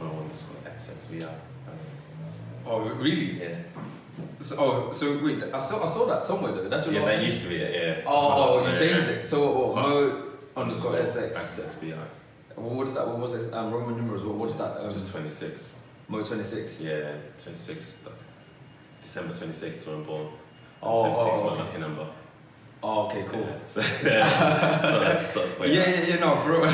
Mo_XXVI. Oh, really? Yeah. So wait, I saw that somewhere though. That's your last that name? used to be it, yeah. Oh, you changed it. So what? Mo_XX. XXVI. What is that? What was it? Roman numerals. What is that? Just 26. Mo26. Yeah, 26. December 26th when I'm born. Oh, 26 is my okay. lucky number. Oh, okay, cool. Yeah, so, yeah, no, bro.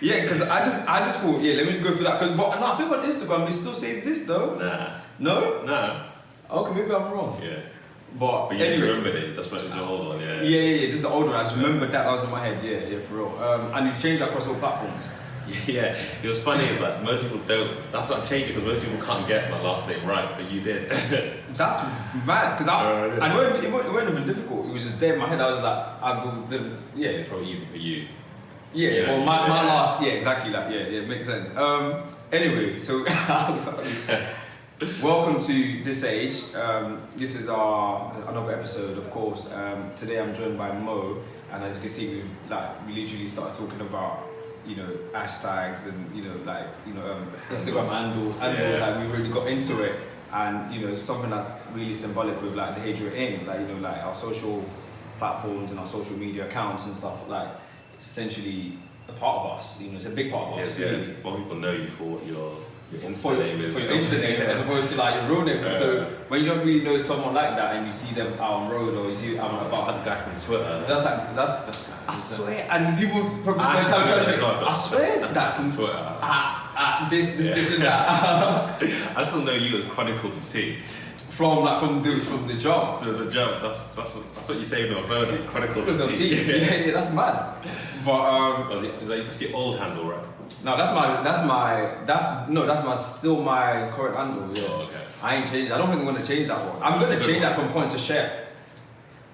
Yeah, because I just thought, let me just go through that. But no, I think on Instagram it still says this though. Nah. No? Nah. Okay, maybe I'm wrong. Yeah. But you anyway, just remembered it. That's what it was your old one, yeah. Yeah. This is the old one. I just remembered that was in my head. Yeah, for real. And you've changed across all platforms. Yeah, it was funny is that most people don't. That's why I changed it because most people can't get my last name right, but you did. That's mad because it wasn't even difficult. It was just there in my head. I was like, yeah, it's probably easy for you. Yeah, you know, well, my last, exactly that. Yeah, it makes sense. Anyway, so welcome to This Age. This is another episode, of course. Today I'm joined by Mo, and as you can see, we literally started talking about hashtags and Instagram handles. Like we've really got into it, and something that's really symbolic with like the age we're in, like our social platforms and our social media accounts and stuff. Like it's essentially a part of us. It's a big part of us. Really. More people know you for what your Insta name is. For your Insta name as opposed to like your real name. So when you don't really know someone like that and you see them out on road or you see out and about. That's that guy from Twitter. That's I swear, and people probably I swear that's from Twitter. This and that. I still know you as Chronicles of Tea. From the jump. The jump. That's what you say on my phone. It's Chronicles of Tea. Yeah, that's mad. But that's your old handle, right? No, that's still my current handle. Yeah. Oh, okay. I ain't changed. I don't think I'm gonna change that one. I'm gonna change at some point to chef,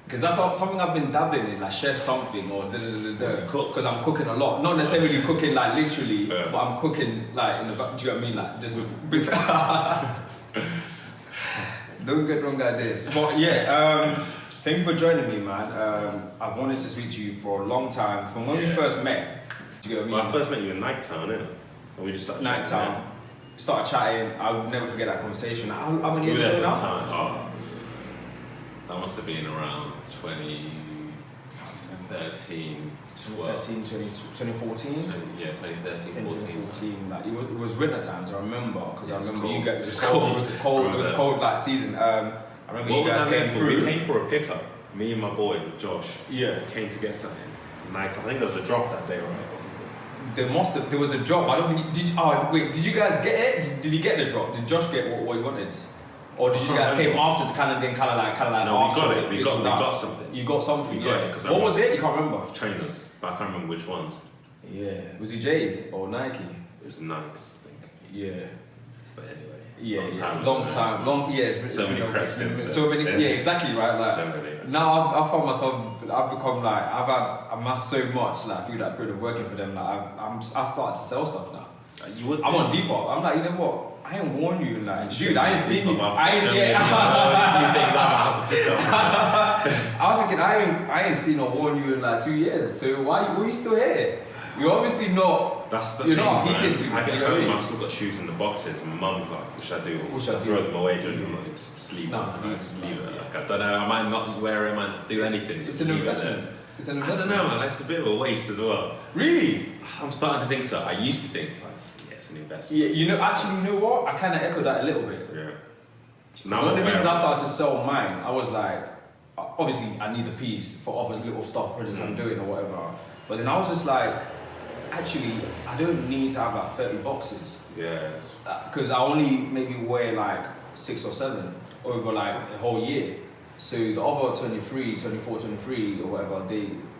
because that's something I've been dabbling in, like chef something or because I'm cooking a lot. Not necessarily cooking like literally, but I'm cooking like in the back. Do you know what I mean? Like just big. Don't get wrong ideas. But yeah, thank you for joining me, man. I've wanted to speak to you for a long time. From when we first met. Do you get what I mean? Well, I first met you in Nighttown, innit? And we just started chatting. Nighttown. Started chatting. I'll never forget that conversation. How many years ago now? That must have been around 2014. 2013, 14? 2014. Like, it was winter times, I remember. Because I remember you guys, it was cold. It was a cold like season. I remember you guys came through. We came for a pickup. Me and my boy, Josh. Yeah. Came to get something. I think there was a drop that day, right? Or something. There was a drop. I don't think did you guys get it? Did he get the drop? Did Josh get what he wanted? Or did you guys came after to kind of like no, after we got it. We got something. You got something, we got it. What was it? You can't remember? Trainers, but I can't remember which ones. Yeah. Was it J's or Nike? It was Nikes, I think. Yeah. But anyway. Long time. Yeah. So many cracks since then. So many. Yeah, exactly right. Like so many. now, I've found myself. I've become like I've amassed so much like through that period of working for them. Like I started to sell stuff now. You would. I'm on Depop. I'm like, you know what? I ain't warn you, like, dude. I ain't seen you. I ain't. I was thinking, I ain't seen or warn you in like 2 years. So why are you still here? You're obviously not. That's the you're thing, not peeping to. I get home, I've still got shoes in the boxes, and my mum's like, "What should I do? Should I throw them away? Do you like just leave it? Just leave it. Like, I don't know. I might not wear it. I might not do anything. It's an investment. I don't know, man. It's a bit of a waste as well. Really? I'm starting to think so. I used to think it's an investment. Yeah, you know what? I kind of echo that a little bit. Yeah. Now, one of the reasons I started to sell mine, I was like, obviously I need a piece for other little stuff projects I'm doing or whatever. But then I was just like, actually, I don't need to have like 30 boxes. Yeah. Because I only maybe wear like 6 or 7 over like a whole year. So the other 23, 24, 23 or whatever,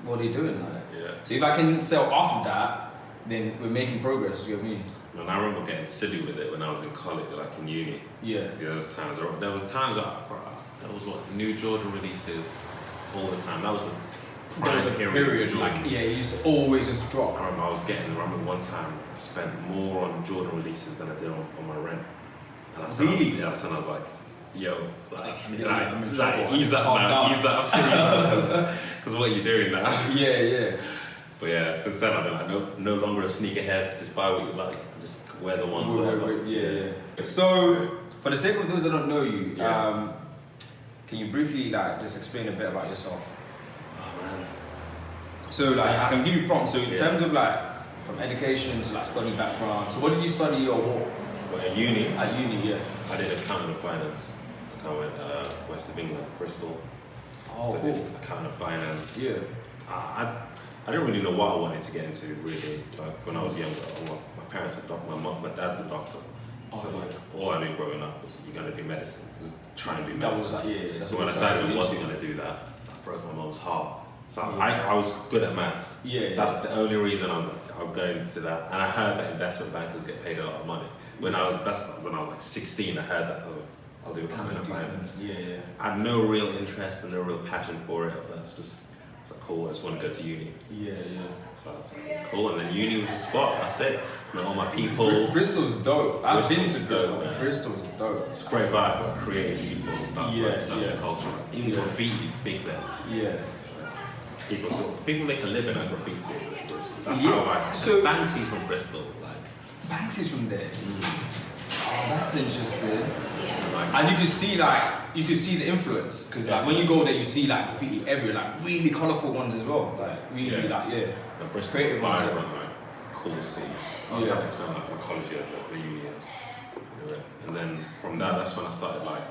what are they doing like? Yeah. So if I can sell off of that, then we're making progress, you know what I mean? And I remember getting silly with it when I was in college, like in uni. Yeah. Those times, there were times that, there was new Jordan releases all the time. That was the there was a period like, yeah, it used to always just drop. I remember one time I spent more on Jordan releases than I did on my rent. And that's really? That's when I was like, yo, ease up, because what are you doing now? Yeah. But yeah, since then I've been like, no longer a sneakerhead. Just buy what you like. Just wear the ones. Whatever. Yeah. So, for the sake of those that don't know you, Yeah. can you briefly like just explain a bit about yourself? Oh man. So like I can give you prompts. So in Yeah. terms of like from education to like study background. So what did you study or what? But at uni, At uni, yeah. I did accounting and finance. I went West of England, Bristol. Oh, so I cool. did accounting and finance. Yeah. I didn't really know what I wanted to get into really. Like when I was younger, my parents are doctors, my dad's a doctor. So Oh, like all I knew growing up was you're gonna do medicine. Was try and do That medicine. was like, yeah. That's So when I decided I wasn't gonna do that, I broke my mom's heart. So I was good at maths. Yeah. That's the only reason I was like, I'll go into that. And I heard that investment bankers get paid a lot of money. When I was like 16, I heard that. I was like, I'll do accounting and finance. Yeah. I had no real interest and no real passion for it at first. It's like cool, I just want to go to uni. Yeah. So I was like, cool, and then uni was the spot. That's it. Met all my people. Bristol's dope. I've been to Bristol's Bristol. dope, man. Bristol's dope. It's a great vibe for creative people and stuff. Yeah, like such yeah. a culture. Even Yeah. graffiti is big there. Yeah. People make a living at graffiti. That's Yeah. how like So- Banksy's from Bristol. Like, Banksy's from there. Oh, that's interesting. like And you can see the influence because like when you go there, you see like graffiti everywhere, like really colorful ones as well. Like really the Bristol creative ones, vibrant, like cool scene. I was Yeah. happy to spend like my college years, like the uni years. And then from that's when I started like.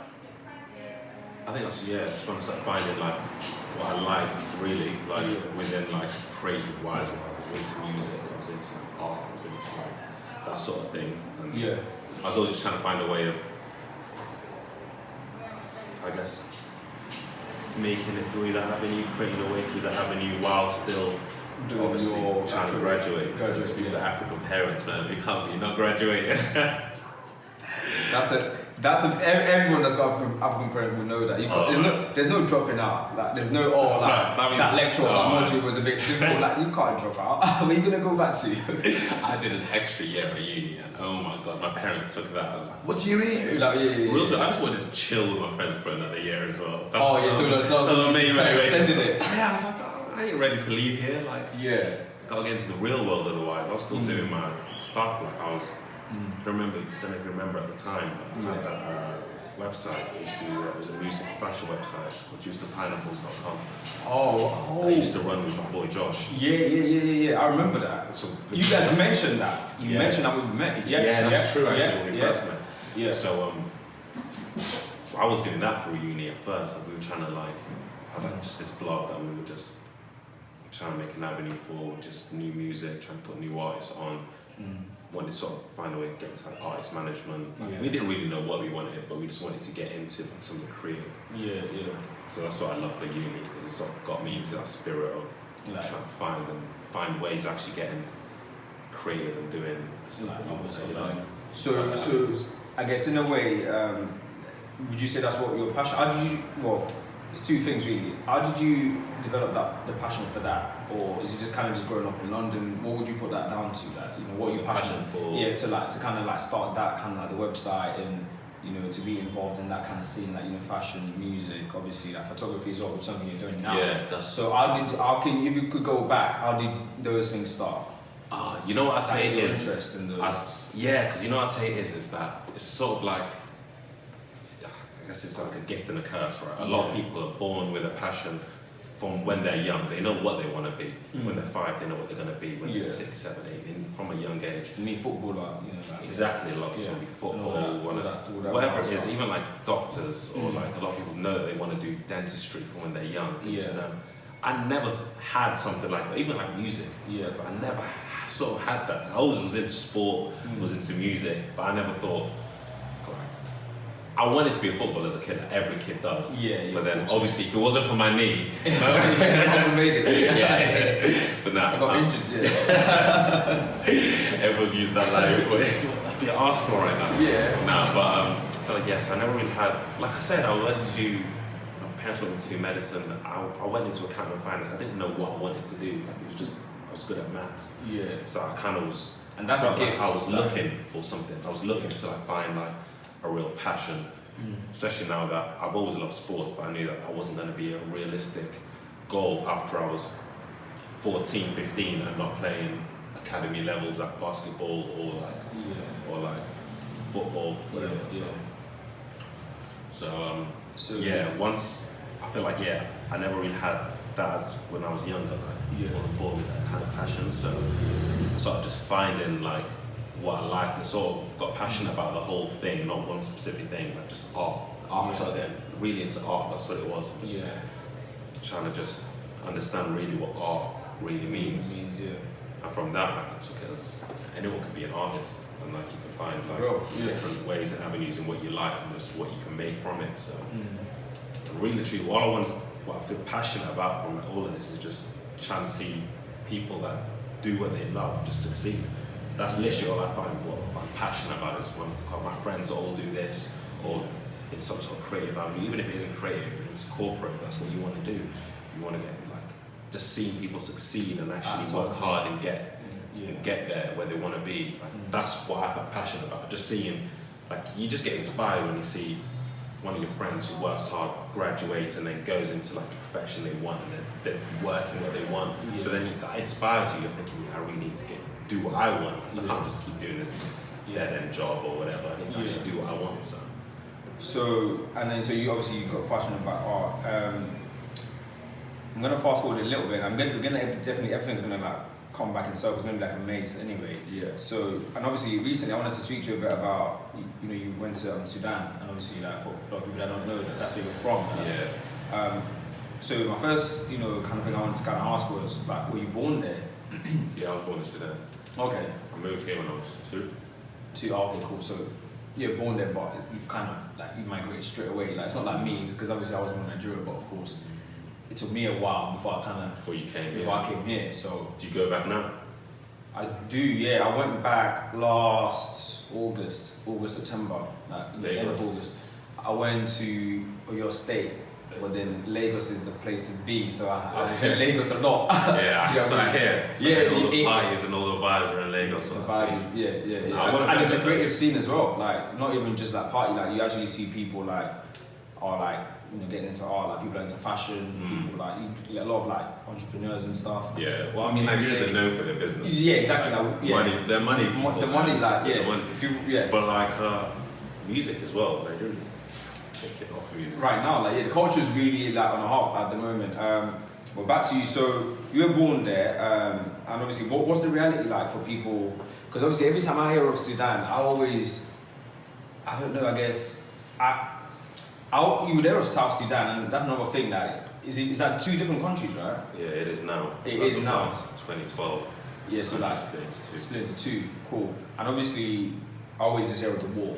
I think that's just when I started finding like what I liked really, like within like creative wise. I was into music, I was into art, I was into like that sort of thing. And Yeah. I was always just trying to find a way of, I guess, making it through that avenue, creating a way through that avenue while still Doing obviously your trying to graduate. Because we've got African parents, man, we can't be not graduating. Everyone that's got African parent will know that. There's no dropping out. Like there's no that lecture or that module was a bit difficult. Like you can't drop out. Where are you gonna go back to? I did an extra year at uni, and oh my god, my parents took that. I was like, what do you mean? Like Real talk, I just wanted to chill with my friends for another year as well. So that's the main motivation. extended it. Yeah, I was like, I ain't ready to leave here. Like, gotta get into the real world otherwise. I was still doing my stuff. Like I was. Don't know if you remember at the time, but I had that website. It was a music and fashion website, which used to pineapples.com. Oh. I used to run with my boy Josh. Yeah. I remember that. So, You guys mentioned that. You mentioned that we met. Yeah, that's true actually when we first met. Yeah. So I was doing that through uni at first. And we were trying to like have like just this blog that we were just trying to make an avenue for just new music, trying to put new artists on. Wanted to sort of find a way to get into like artist management. Like, we didn't really know what we wanted, but we just wanted to get into like, something creative. Yeah. So that's what I love for uni, because it sort of got me into that spirit of trying to find ways of actually getting creative and doing stuff that you like. So I guess in a way, would you say that's what your passion? How did you? Well, it's two things really. How did you develop the passion for that, or is it just kind of just growing up in London? What would you put that down to? Like, what your passion for? Yeah, to kind of start that kind of the website and to be involved in that kind of scene, fashion, music, obviously photography as well, which is something you're doing now. Yeah, so if you could go back, how did those things start? You know what I'd say it is? Interest in those. Because you know what I'd say it is that it's sort of like, I guess it's like a gift and a curse, right? A lot of people are born with a passion from when they're young. They know what they want to be. When they're 5, they know what they're going to be. When they're 6, 7, 8, from a young age. For me, footballer, Exactly, a lot of people want to be football, whatever it is. Even like doctors or like a lot of people know that they want to do dentistry from when they're young. They just know. I never had something like that, even like music. But I never sort of had that. I always was into sport, was into music, but I never thought. I wanted to be a footballer as a kid, like every kid does. But then, obviously, if it wasn't for my knee, I would have made it. But now I got injured. Everyone's used that line. I'd be at Arsenal right now. But I feel like I never really had. Like I said, I went to. My parents wanted me to do medicine. I went into accounting and finance. I didn't know what I wanted to do. Like it was just I was good at maths. So I kind of was. And that's a gift. I was looking for something. I was looking to find a real passion, especially now that I've always loved sports, but I knew that wasn't going to be a realistic goal after I was 14, 15 and not playing academy levels at basketball or like football, whatever. So once I feel like I never really had that as when I was younger. Like I wasn't born with that kind of passion. So I started just finding like what I liked and sort of got passionate about the whole thing, not one specific thing, like just art. So then really into art. That's what it was. Just trying to just understand really what art really means. And from that, like I took it as anyone can be an artist, and like you can find like different ways and avenues in what you like and just what you can make from it. So really, truly, what I feel passionate about from all of this is just trying to see people that do what they love just succeed. That's literally all I find passionate about is when my friends all do this or in some sort of creative avenue, even if it isn't creative, it's corporate, that's what you want to do. You want to get like just seeing people succeed and actually work hard and get there where they want to be. Like, that's what I feel passionate about. Just seeing, like, you just get inspired when you see one of your friends who works hard, graduates, and then goes into like the profession they want, and they're working what they want. So then that inspires you. You're thinking, I really need to do what I want, because I can't just keep doing this dead-end job or whatever. I need to actually do what I want. So you obviously got passionate about art. I'm gonna fast forward a little bit. We're gonna definitely everything's gonna like come back in circles. It's gonna be like a maze anyway. So and obviously recently I wanted to speak to you a bit about you went to Sudan, and obviously like for a lot of people that don't know that's where you're from. So my first kind of thing I wanted to kind of ask was like, were you born there? Yeah, I was born in Sudan. Okay. I moved here when I was 2. Okay, cool. So you're born there, but you've kind of like you migrated straight away. Like it's not like me, because obviously I was born in Nigeria, but of course it took me a while before I came here. So do you go back now? I do, yeah. I went back last August, September, like the end of August. I went to your state, but then Lagos is the place to be. So I was in Lagos a lot. Yeah, that's what I hear. So all the parties and all the vibes are in Lagos. The vibes, yeah. And it's a creative scene as well. Like not even just like party. Like you actually see people like are like getting into art. Like people are into fashion. People like you get a lot of like entrepreneurs and stuff. Yeah. Well, I mean, Nigerians are known for their business. Yeah, exactly. Like, money. They're money. The money, like the money. People, But like music as well. Nigerians take it off music. Right now, like the culture is really like on a hop at the moment. Well, back to you. So you were born there, and obviously, what's the reality like for people? Because obviously, every time I hear of Sudan, I don't know. I guess you were there of South Sudan, and that's another thing. Like, is that 2 different countries, right? Yeah, it is now. It is now. 2012. Yeah, so like split into 2. Cool. And obviously, I always just hear of the war.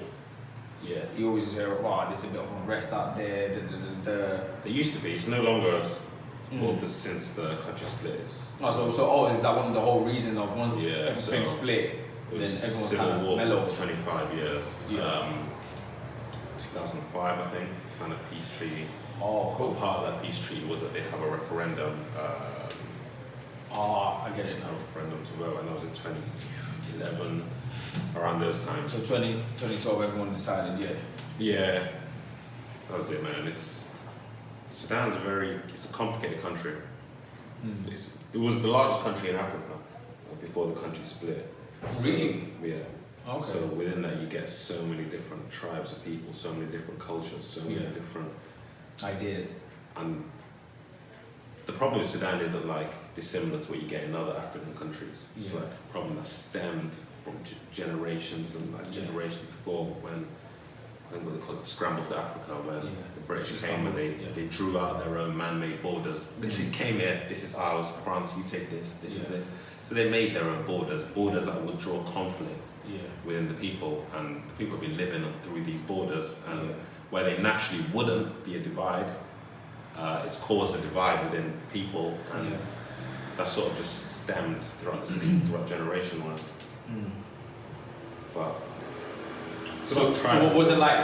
Yeah. You always just hear, there's a bit of unrest out there. There used to be. It's no longer since the country split. So is that one of the whole reason of once everything split? It was then everyone's civil kind of war mellow. for 25 years. 2005, I think, signed a peace treaty. Oh, cool. Part of that peace treaty was that they have a referendum. I get it now. A referendum to vote, and that was in 2011, around those times. So 2012, everyone decided, Yeah, that was it, man. Sudan's it's a complicated country. It was the largest country in Africa before the country split. Really? Yeah. Okay. So within that, you get so many different tribes of people, so many different cultures, so many different ideas. And the problem with Sudan isn't like dissimilar to what you get in other African countries. It's like a problem that stemmed from generations and like generations before, when I think what they call it the scramble to Africa, where the British came and they drew out their own man-made borders. They came here, this is ours, France, you take this is this. So they made their own borders that would draw conflict within the people, and the people have been living through these borders, and where they naturally wouldn't be a divide, it's caused a divide within people, and that sort of just stemmed throughout the system, throughout generation-wise. But so what was it like?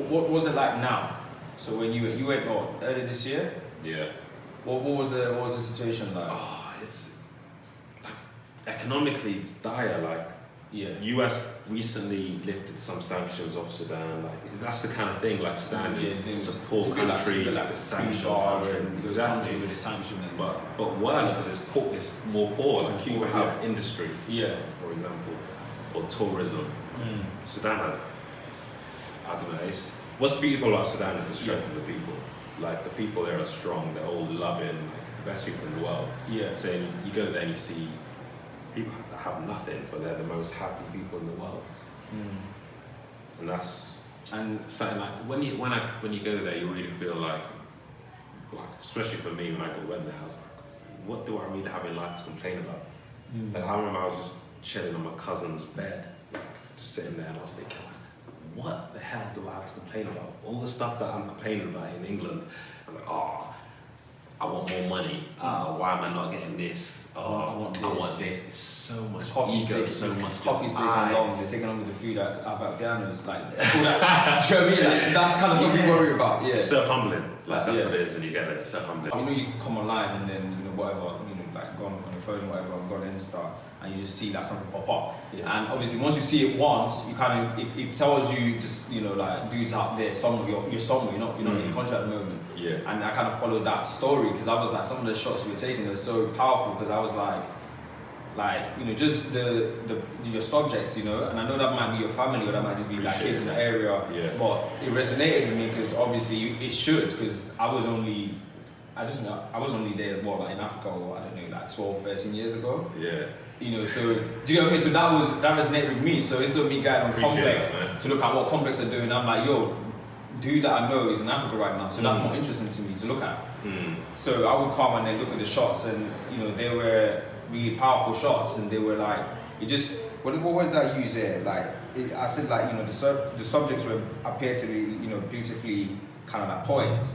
What was it like now? So when you went earlier this year? Yeah. What was the situation like? It's economically it's dire. Like US recently lifted some sanctions off Sudan. Like that's the kind of thing. Like Sudan is a poor country. It's a sanctioned country. Exactly. With the sanction, but worse because it's more poor. Like Cuba have industry. For example, or tourism. Sudan has. I don't know. What's beautiful about Sudan is the strength of the people. Like the people there are strong. They're all loving. Like the best people in the world. So you go there and you see people that have nothing, but they're the most happy people in the world. And that's something like when you go there, you really feel like especially for me when I went there, I was like, what do I really have in life to complain about? Like I remember I was just chilling on my cousin's bed, like just sitting there, and I was thinking, what the hell do I have to complain about? All the stuff that I'm complaining about in England, I'm like, I want more money. Why am I not getting this? I want this. It's so much ego, so much coffee's taking long. They're taking long with the food at Abdelgabar. Like all that. Do you know what I mean? Like, that's the kind of stuff we worry about. It's so humbling. Like that's what it is when you get it. It's so humbling. You know, you come online and then whatever, like go on your phone, whatever, go on Insta, and you just see that something pop up. And obviously, once you see it once, you kind of it tells you just like dudes out there somewhere. You're somewhere. You're not in contract at the moment. And I kind of followed that story because I was like, some of the shots you were taking were so powerful because I was like just your subjects, and I know that might be your family or that might just be like kids in the area, but it resonated with me because obviously it should, because I was only there in Africa, or I don't know, like 12, 13 years ago. So do you know what I mean? So that resonated with me. So instead of me going on Complex to look at what Complex are doing, I'm like, yo, dude that I know is in Africa right now, so that's more interesting to me to look at. So I would come and then look at the shots, and they were really powerful shots, and they were like, it just, what word did I use there? Like I said, like the subjects appear to be beautifully kind of like poised.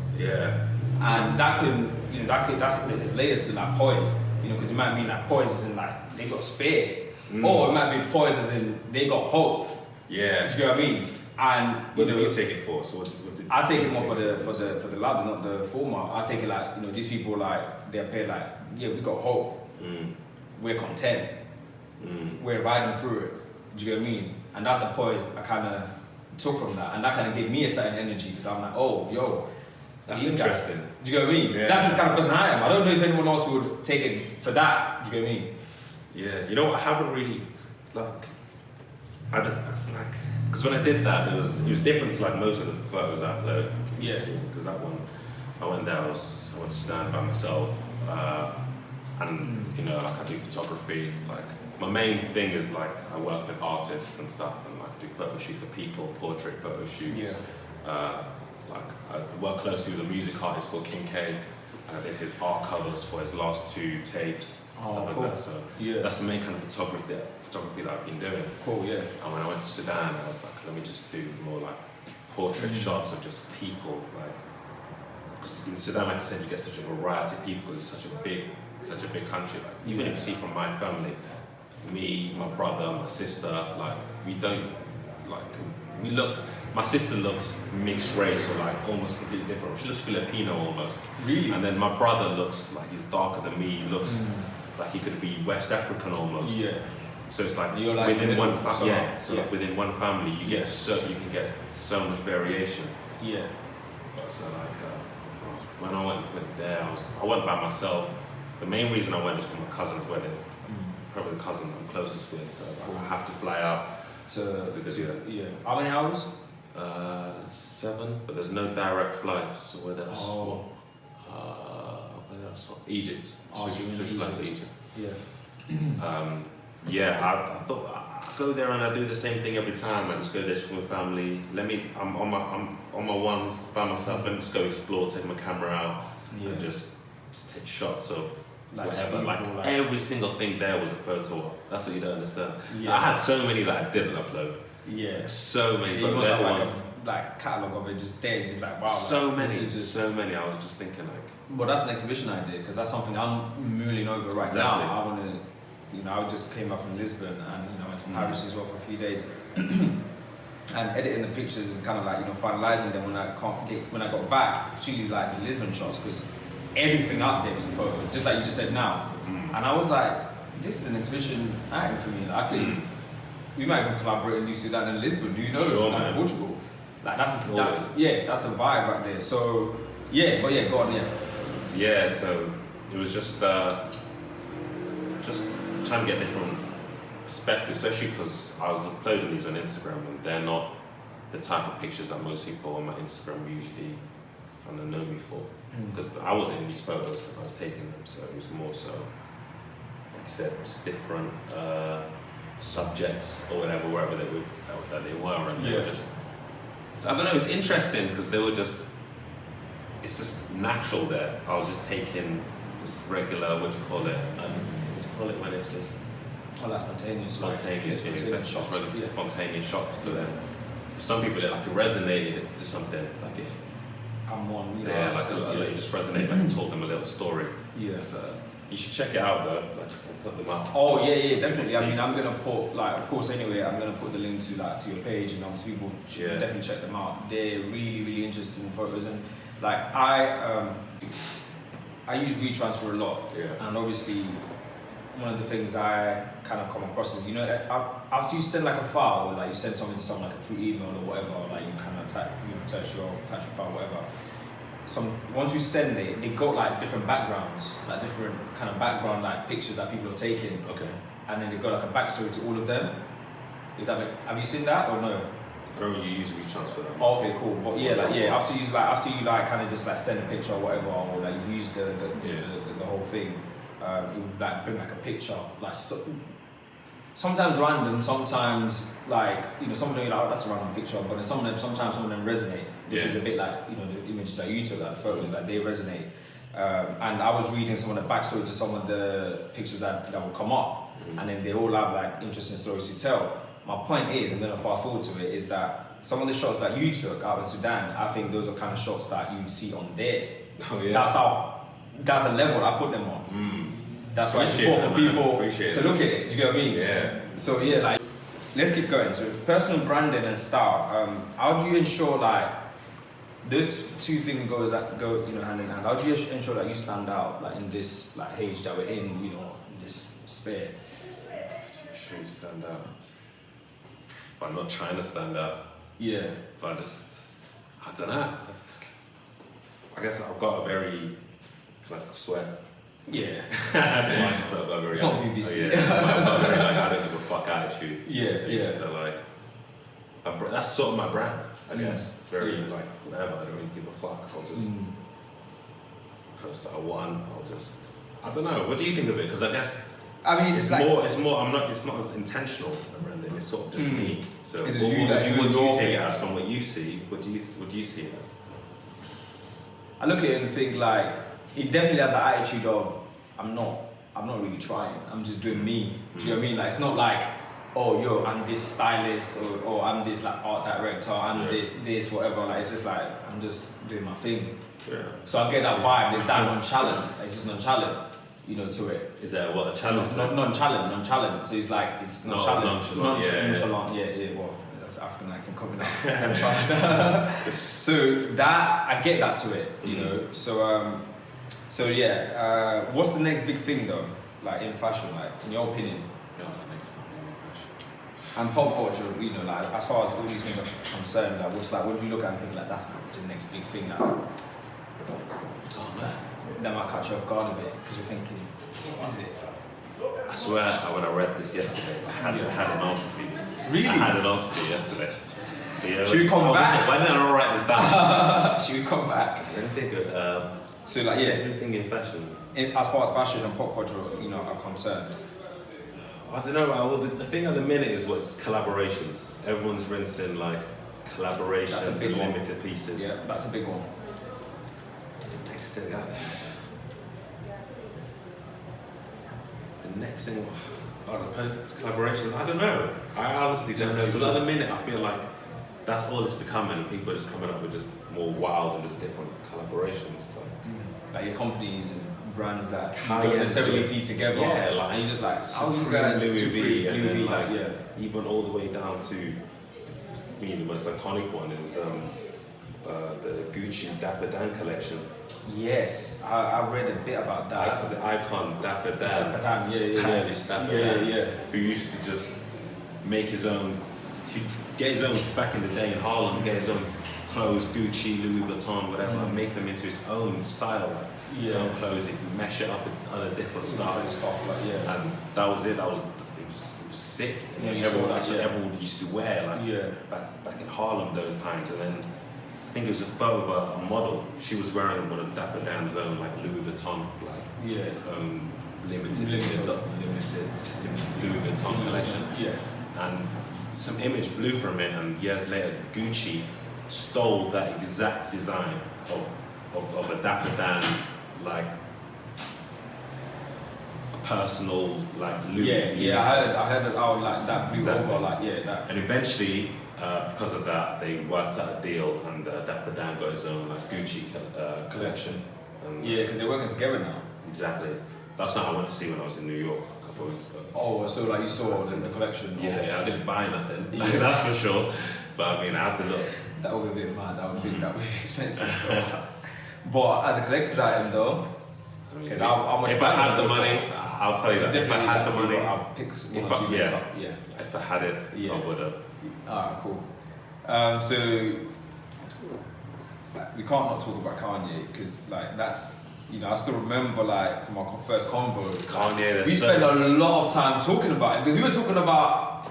And there's layers to that poise, because it might mean that poise is in like they got spear, or it might be poise as in they got hope. Do you know what I mean? And what did you take it for? So I take it more for the latter, not the former. I take it like these people, like they appear like, yeah, we got hope, we're content, we're riding through it. Do you know what I mean? And that's the poise I kind of took from that, and that kind of gave me a certain energy because I'm like, oh, yo. That's interesting. Do you know what I mean? That's the kind of person I am. I don't know if anyone else would take it for that. Do you know what I mean? Yeah. I haven't really because when I did that, it was different to like most of the photos I upload. Because that one, I went there. I went to Sudan by myself, and like I do photography. Like my main thing is like I work with artists and stuff, and like do photo shoots for people, portrait photo shoots. Like I work closely with a music artist called King K, and I did his art covers for his last 2 tapes, stuff like that. So that's the main kind of photography that I've been doing. And when I went to Sudan, I was like, let me just do more like portrait shots of just people. Like, cause in Sudan, like I said, you get such a variety of people. It's such a big country. Like, even if you see from my family, me, my brother, my sister, like my sister looks mixed race or like almost completely different. She looks Filipino almost. Really? And then my brother looks like he's darker than me. He looks like he could be West African almost. So it's like within one family. Like within one family, you can get so much variation. But so like when I went there, I went by myself. The main reason I went was for my cousin's wedding. Probably the cousin I'm closest with. So I have to fly out. To How many hours? 7, but there's no direct flights. So where else? Egypt. Switch flights to Egypt. I thought I go there and I do the same thing every time. I just go there with my family. I'm on my ones by myself. Let me just go explore, take my camera out, and just take shots of whatever. Like every single thing there was a photo op. That's what you don't understand. I had so many that I didn't upload. So many. It was like catalogue of it just there. It's just like wow. So many. I was just thinking like. Well, that's an exhibition idea because that's something I'm mulling over right now. I want to. I just came back from Lisbon and I went to Paris as well for a few days, and editing the pictures and kind of like finalizing them when I got back. It's really like the Lisbon shots because everything out there was a photo, just like you just said now. And I was like, this is an exhibition item for me. Like, we might even collaborate in New Sudan and Lisbon. Do you know? Sure, Like Portugal. Like that's a vibe right there. So yeah, but yeah, go on, yeah. Yeah, so it was just trying to get different perspectives, especially because I was uploading these on Instagram and they're not the type of pictures that most people on my Instagram usually kind of know me for. Because I wasn't in these photos, I was taking them, so it was more so, like you said, just different subjects or whatever, wherever they were, and they were just. So I don't know. It's interesting because they were just. It's just natural there. I was just taking just regular. What do you call it? What do you call it when it's just. Oh, that's spontaneous. Spontaneous, spontaneous shots. Really spontaneous shots, but then for some people it resonated to something like it. I'm one. It just resonated, like it told them a little story. Yeah. So you should check it out though. Like I'll put them up. Oh yeah, definitely. I mean, I'm gonna put of course anyway. I'm gonna put the link to your page, and obviously people should definitely check them out. They're really interesting photos, and like I use WeTransfer a lot, and obviously one of the things I kind of come across is, after you send like a file, or like you send something to someone like through email or whatever, like you kind of attach your file, whatever. Once you send it, they got like different backgrounds, like different kind of background, like pictures that people have taken. Okay. And then they've got like a backstory to all of them. Have you seen that or no? I don't really use WeTransfer that much. Oh, okay, cool. But after you kind of just like send a picture or whatever, or like you use the whole thing, it would like bring like a picture, like sometimes random, sometimes like some of them you're like, oh, that's a random picture, but then sometimes some of them resonate, which is a bit like the images that you took, like the photos, like they resonate. And I was reading some of the backstory to some of the pictures that would come up, and then they all have like interesting stories to tell. My point is, I'm gonna fast forward to it, is that some of the shots that you took out in Sudan, I think those are kind of shots that you'd see on there. Oh yeah. That's a level I put them on. That's why it's important for people to look at it. Do you get what I mean? Yeah. So yeah, like let's keep going. So personal branding and style. How do you ensure like those two things go hand in hand? How do you ensure that you stand out like in this like age that we're in, in this sphere? Sure you stand out. But I'm not trying to stand out. Yeah. But I don't know. I guess I've got a very sweat. Yeah. It's not BBC. I've got a very I don't give a fuck attitude. Yeah. So that's sort of my brand, I guess. Very whatever. I don't really give a fuck. I'll just post that I want. I don't know. What do you think of it? Because I guess. I mean, it's more. It's not as intentional around it. It's sort of just me. So what do you take it as from what you see? What do you see it as? I look at it and think like it definitely has an attitude of I'm not really trying. I'm just doing me. Do you know what I mean? Like it's not like I'm this stylist or I'm this like art director. I'm this whatever. Like it's just like I'm just doing my thing. Yeah. So I get that vibe. It's that nonchalant. It's just nonchalant. To it. Is there a challenge? Nonchalant. So it's like it's nonchalant. Nonchalant. Yeah. Well, that's African accent coming out. So that I get that to it. So yeah. What's the next big thing though? Like in fashion, like in your opinion? The next big thing in fashion. And pop culture, like as far as all these things are concerned, like what do you look at and think like that's the next big thing now? Oh man. That might catch you off guard a bit because you're thinking, what is it? I swear, when I read this yesterday, I had an answer for you. Really? I had an answer for you yesterday. So, yeah, should we come back? Why didn't I write this down? Should we come back? Let me think of so like yeah, anything in fashion. As far as fashion and pop culture, are concerned. I don't know. Well, the thing at the minute is what's collaborations. Everyone's rinsing like collaborations and limited pieces. Yeah, that's a big one. Next thing the next thing as opposed to collaborations, I don't know. I honestly don't know. Because at the minute I feel like that's all it's becoming and people are just coming up with just more wild and just different collaborations. Like your companies and brands that you don't necessarily see together. Yeah, like, and you just like, how you guys Louis V, and then like even all the way down to the most iconic one is the Gucci Dapper Dan collection. Yes, I read a bit about that. The icon Dapper Dan, Dapper Dan, stylish Dapper Dan, yeah. who used to just make his own. He'd get his own back in the day in Harlem. Get his own clothes, Gucci, Louis Vuitton, whatever, and make them into his own style. Like, his own clothes. He'd mesh it up with other different stuff. And that was it. It was sick. That's what everyone used to wear. Like back in Harlem those times. And then I think it was a photo of a model. She was wearing one of Dapper Dan's own like Louis Vuitton, his own limited Louis Vuitton collection. And some image blew from it, and years later Gucci stole that exact design of a Dapper Dan, like a personal like Louis. I heard that. Oh, like that blew over, that. And eventually, because of that, they worked out a deal, and Dapper Dan got his own like Gucci collection. Because they're working together now. Exactly. That's what I went to see when I was in New York a couple of weeks ago. Oh, so like you saw it in the collection? Yeah, I didn't buy nothing. That's for sure. But I mean, I had to look. That would be a bit mad. That would be expensive. But as a collector's item, though, because if I had the money, I'll say that. If I had the money, I'll pick one or two up. If I had it, I would have. Alright, cool. So we can't not talk about Kanye because like that's. I still remember like from our first convo, Kanye. We spent a lot of time talking about it because we were talking about.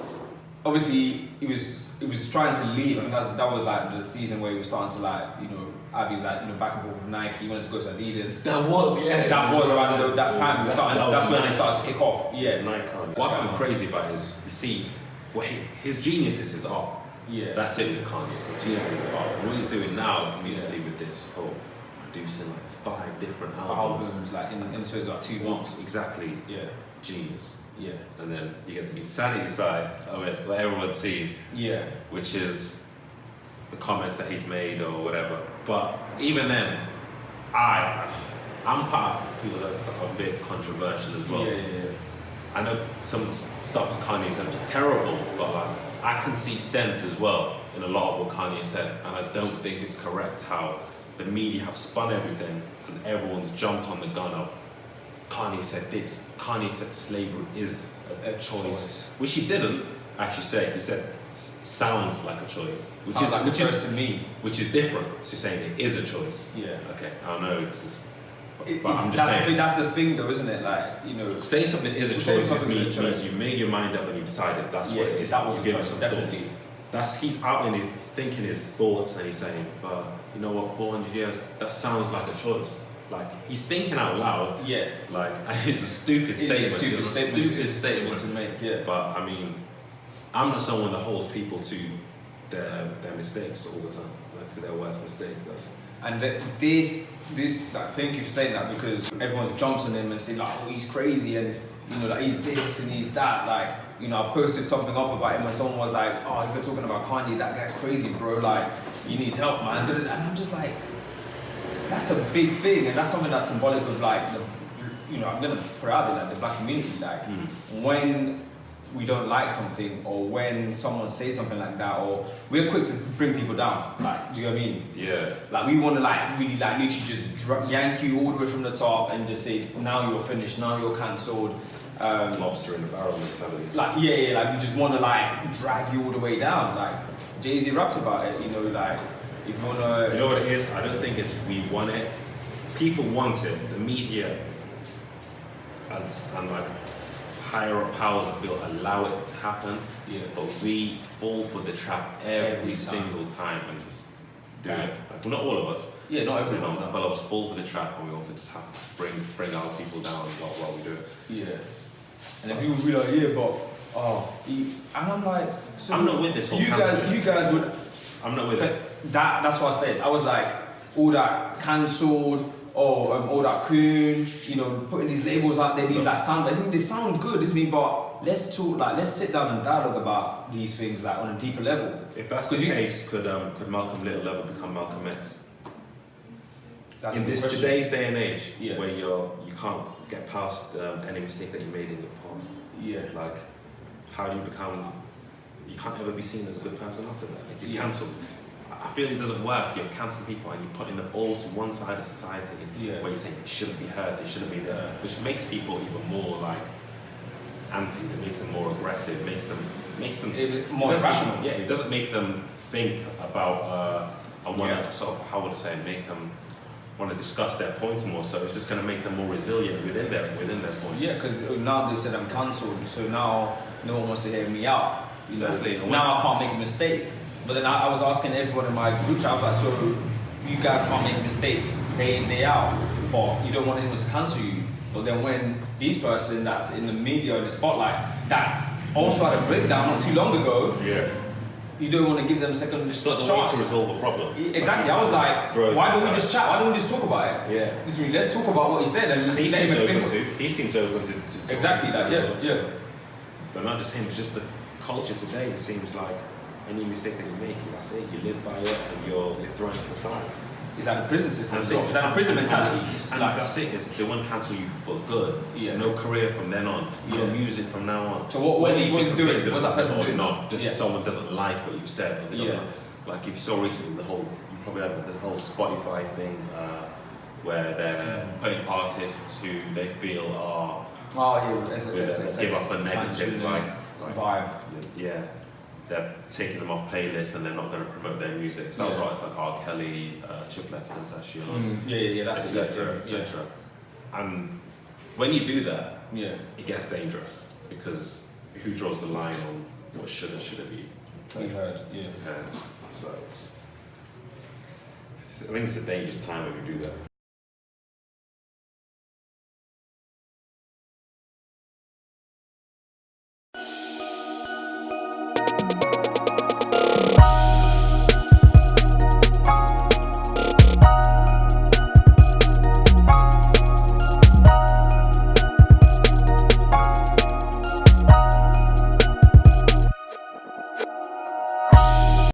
Obviously, it was trying to leave. I think that was like the season where he was starting to like Avi's like back and forth with Nike. He wanted to go to Adidas. That was around that time. That's when they started to kick off. Yeah. Nike. What I find crazy about it is you see, his genius is his art. Yeah. That's it with Kanye. His genius is his art. And what he's doing now musically with this whole producing like 5 different albums like in the space of like 2 months. Exactly. Yeah. Genius. Yeah. And then you get the insanity side of it, what everyone's seen. Yeah. Which is the comments that he's made or whatever. But even then, I'm part of people that are a bit controversial as well. Yeah. I know some stuff Kanye said was terrible, but like I can see sense as well in a lot of what Kanye said, and I don't think it's correct how the media have spun everything and everyone's jumped on the gun of Kanye said this. Kanye said slavery is a choice, which he didn't actually say. He said sounds like a choice, which is to me, which is different to saying it is a choice. Yeah. Okay. I don't know. It's just. That's the thing, though, isn't it? Like saying something is a choice means you made your mind up and you decided that's what it is. That was a choice, definitely. He's out in it, thinking his thoughts, and he's saying, but you know what, 400 years, that sounds like a choice. Like, he's thinking out loud. Yeah. Like, it's a stupid statement. It's a stupid statement to make, yeah. But, I mean, I'm not someone that holds people to their mistakes all the time, like to their worst mistake. And this, like, thank you for saying that, because everyone's jumped on him and said, like, oh, he's crazy, and, like, he's this and he's that, like, I posted something up about him and someone was like, oh, if you're talking about Kanye, that guy's crazy, bro, like, you need help, man. And I'm just like, that's a big thing, and that's something that's symbolic of, like, I'm gonna put it out there, like, the black community, like, when we don't like something, or when someone says something like that, or we're quick to bring people down, like, do you know what I mean? Yeah. Like, we want to, like, really, like, literally just yank you all the way from the top and just say, now you're finished, now you're cancelled. Lobster in the barrel mentality. Like, like, we just want to, like, drag you all the way down. Like, Jay-Z rapped about it, like, if you want to... You know what it is? I don't think it's we want it. People want it. The media and like, higher up powers, I feel, allow it to happen. Yeah. But we fall for the trap every single time and just do it. Like, well, not all of us. Yeah, not everyone. But a lot of us fall for the trap, and we also just have to bring our people down while we do it. Yeah. And then people will be like, and I'm like, so I'm not with this whole you guys would. I'm not with it. That's what I said. I was like, all that cancelled, or all that coon, putting these labels out there, these like sound, they sound good, but let's talk, like, let's sit down and dialogue about these things, like, on a deeper level. If that's the case, could Malcolm Little ever become Malcolm X? In this today's day and age, where you can't get past any mistake that you made in your past. Yeah. Like, how do you become? You can't ever be seen as a good person after that. Like, you're cancelled. I feel it doesn't work. You're cancelling people and you're putting them all to one side of society, where you're saying they shouldn't be heard, they shouldn't be there, which makes people even more like anti. It makes them more aggressive. Makes them makes them more irrational. Yeah, it doesn't make them think about and want to sort of, how would I say, make them want to discuss their points more. So it's just going to make them more resilient within their points. Yeah, because now they said I'm cancelled, so now no one wants to hear me out. Exactly. Now I can't make a mistake. But then I was asking everyone in my group chat, I was like, so you guys can't make mistakes day in, day out, but you don't want anyone to cancel you. But then when this person that's in the media, in the spotlight, that also had a breakdown not too long ago, you don't want to give them a second chance. It's not the way to resolve a problem. Exactly. I was like, why don't we just chat? Why don't we just talk about it? Yeah. Listen, let's talk about what he said and he let him explain. He seems open to exactly that. Yeah. But not just him. It's just the culture today. It seems like any mistake that you make, that's it. You live by it, and you're thrown to the side. Is that a prison system? Is that a prison mentality? And that's it. They won't cancel you for good. Yeah. No career from then on. No music from now on. So what is doing? What's that person doing? Not just someone doesn't like what you've said. Or they don't like if you saw recently you probably had the whole Spotify thing where they're putting artists who they feel are give off a negative vibe. Yeah. They're taking them off playlists and they're not going to promote their music. So that was right. It's like R. Kelly, Triplets, Tentacion, that's etc. And when you do that, it gets dangerous because who draws the line on what should and shouldn't be heard? So I think it's a dangerous time when you do that.